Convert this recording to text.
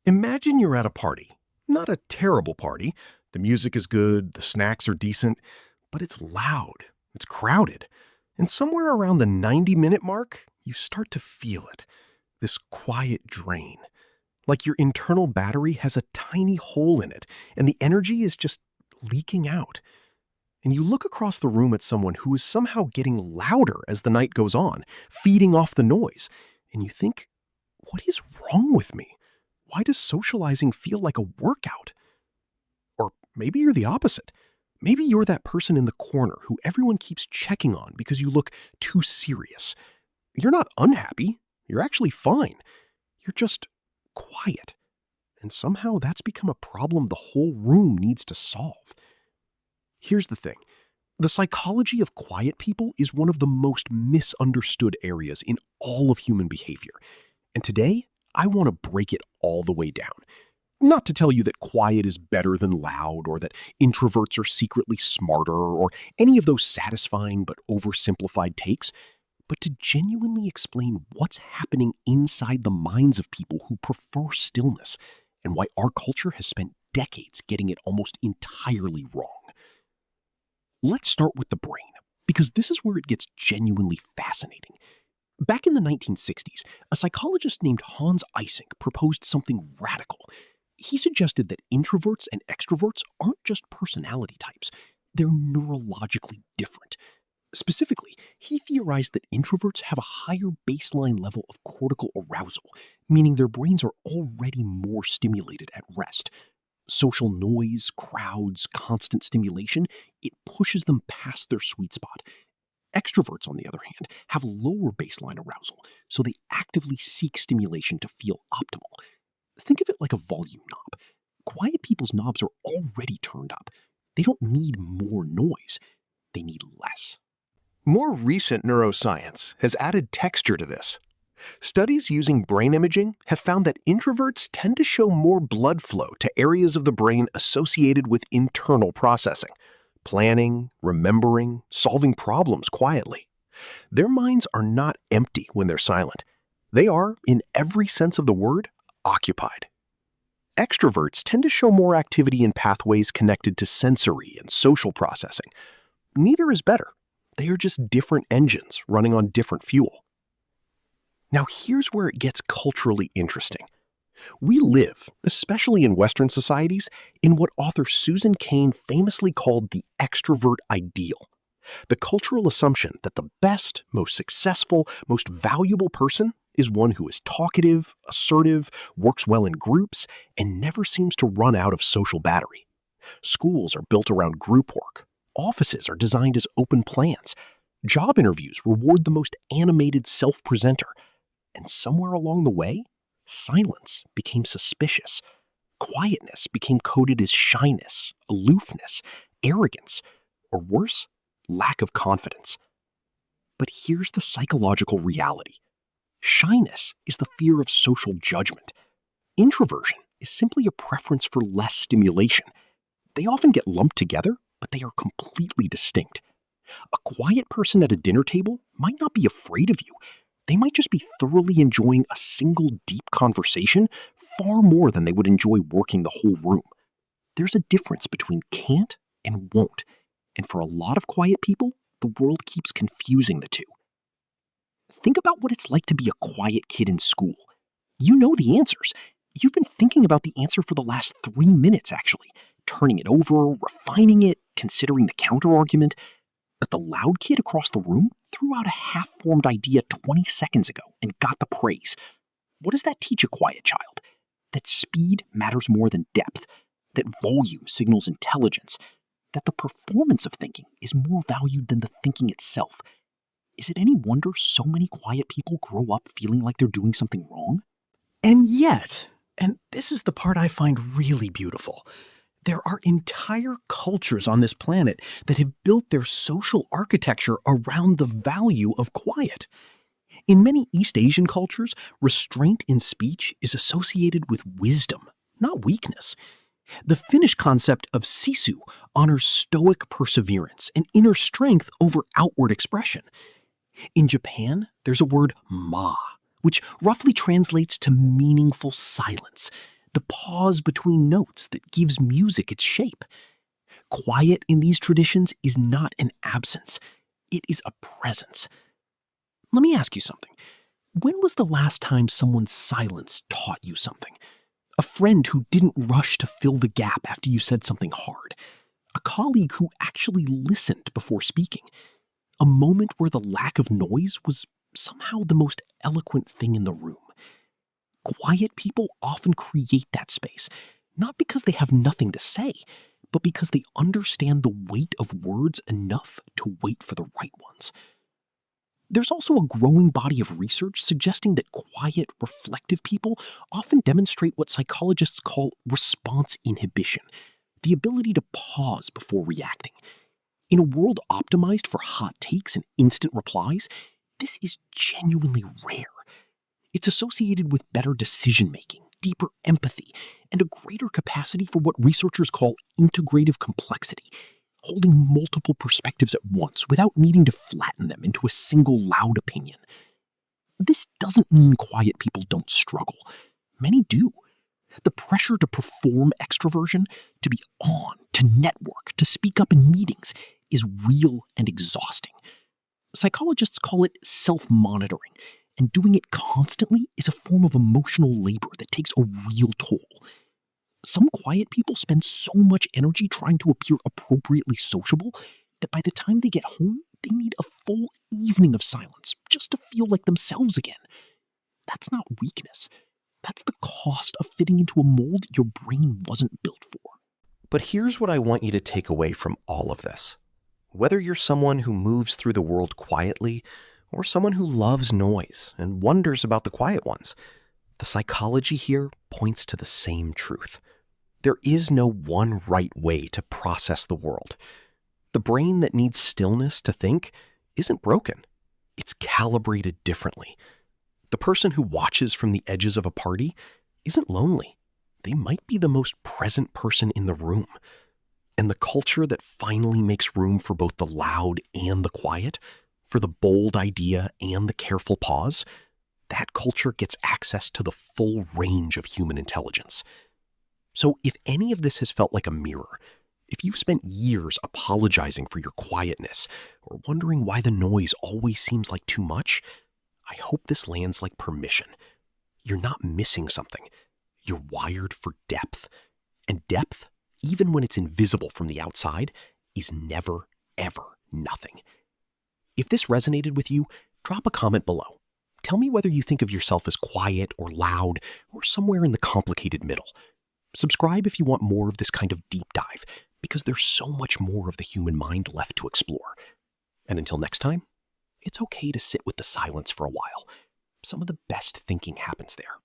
Imagine you're at a party. Not a terrible party. The music is good, the snacks are decent, but it's loud, it's crowded. And somewhere around the 90-minute mark, you start to feel it. This quiet drain. Like your internal battery has a tiny hole in it, and the energy is just leaking out. And you look across the room at someone who is somehow getting louder as the night goes on, feeding off the noise. And you think, what is wrong with me? Why does socializing feel like a workout? Or maybe you're the opposite. Maybe you're that person in the corner who everyone keeps checking on because you look too serious. You're not unhappy. You're actually fine. You're just quiet. And somehow that's become a problem the whole room needs to solve. Here's the thing. The psychology of quiet people is one of the most misunderstood areas in all of human behavior. And today, I want to break it all the way down. Not to tell you that quiet is better than loud, or that introverts are secretly smarter, or any of those satisfying but oversimplified takes, but to genuinely explain what's happening inside the minds of people who prefer stillness, and why our culture has spent decades getting it almost entirely wrong. Let's start with the brain, because this is where it gets genuinely fascinating. Back in the 1960s, a psychologist named Hans Eysenck proposed something radical. He suggested that introverts and extroverts aren't just personality types, they're neurologically different. Specifically, he theorized that introverts have a higher baseline level of cortical arousal, meaning their brains are already more stimulated at rest. Social noise, crowds, constant stimulation, it pushes them past their sweet spot. Extroverts, on the other hand, have lower baseline arousal, so they actively seek stimulation to feel optimal. Think of it like a volume knob. Quiet people's knobs are already turned up. They don't need more noise. They need less. More recent neuroscience has added texture to this. Studies using brain imaging have found that introverts tend to show more blood flow to areas of the brain associated with internal processing, planning, remembering, solving problems quietly. Their minds are not empty when they're silent. They are, in every sense of the word, occupied. Extroverts tend to show more activity in pathways connected to sensory and social processing. Neither is better. They are just different engines running on different fuel. Now here's where it gets culturally interesting. We live, especially in Western societies, in what author Susan Cain famously called the extrovert ideal. The cultural assumption that the best, most successful, most valuable person is one who is talkative, assertive, works well in groups, and never seems to run out of social battery. Schools are built around group work. Offices are designed as open plans. Job interviews reward the most animated self-presenter. And somewhere along the way, silence became suspicious. Quietness became coded as shyness, aloofness, arrogance, or worse, lack of confidence. But here's the psychological reality. Shyness is the fear of social judgment. Introversion is simply a preference for less stimulation. They often get lumped together, but they are completely distinct. A quiet person at a dinner table might not be afraid of you. They might just be thoroughly enjoying a single deep conversation far more than they would enjoy working the whole room. There's a difference between can't and won't, and for a lot of quiet people, the world keeps confusing the two. Think about what it's like to be a quiet kid in school. You know the answers. You've been thinking about the answer for the last 3 minutes, actually, turning it over, refining it, considering the counter-argument. But the loud kid across the room threw out a half-formed idea 20 seconds ago and got the praise. What does that teach a quiet child? That speed matters more than depth, that volume signals intelligence, that the performance of thinking is more valued than the thinking itself. Is it any wonder so many quiet people grow up feeling like they're doing something wrong? And yet, and this is the part I find really beautiful, there are entire cultures on this planet that have built their social architecture around the value of quiet. In many East Asian cultures, restraint in speech is associated with wisdom, not weakness. The Finnish concept of sisu honors stoic perseverance and inner strength over outward expression. In Japan, there's a word ma, which roughly translates to meaningful silence. the pause between notes that gives music its shape. Quiet in these traditions is not an absence, it is a presence. Let me ask you something. When was the last time someone's silence taught you something? A friend who didn't rush to fill the gap after you said something hard. A colleague who actually listened before speaking. A moment where the lack of noise was somehow the most eloquent thing in the room. Quiet people often create that space, not because they have nothing to say, but because they understand the weight of words enough to wait for the right ones. There's also a growing body of research suggesting that quiet, reflective people often demonstrate what psychologists call response inhibition, the ability to pause before reacting. In a world optimized for hot takes and instant replies, this is genuinely rare. It's associated with better decision-making, deeper empathy, and a greater capacity for what researchers call integrative complexity, holding multiple perspectives at once without needing to flatten them into a single loud opinion. This doesn't mean quiet people don't struggle. Many do. The pressure to perform extroversion, to be on, to network, to speak up in meetings is real and exhausting. Psychologists call it self-monitoring, and doing it constantly is a form of emotional labor that takes a real toll. Some quiet people spend so much energy trying to appear appropriately sociable that by the time they get home, they need a full evening of silence just to feel like themselves again. That's not weakness. That's the cost of fitting into a mold your brain wasn't built for. But here's what I want you to take away from all of this. Whether you're someone who moves through the world quietly or someone who loves noise and wonders about the quiet ones, the psychology here points to the same truth. There is no one right way to process the world. The brain that needs stillness to think isn't broken. It's calibrated differently. The person who watches from the edges of a party isn't lonely. They might be the most present person in the room. And the culture that finally makes room for both the loud and the quiet, for the bold idea and the careful pause, that culture gets access to the full range of human intelligence. So if any of this has felt like a mirror, if you've spent years apologizing for your quietness or wondering why the noise always seems like too much, I hope this lands like permission. You're not missing something. You're wired for depth. And depth, even when it's invisible from the outside, is never, ever nothing. If this resonated with you, drop a comment below. Tell me whether you think of yourself as quiet or loud or somewhere in the complicated middle. Subscribe if you want more of this kind of deep dive, because there's so much more of the human mind left to explore. And until next time, it's okay to sit with the silence for a while. Some of the best thinking happens there.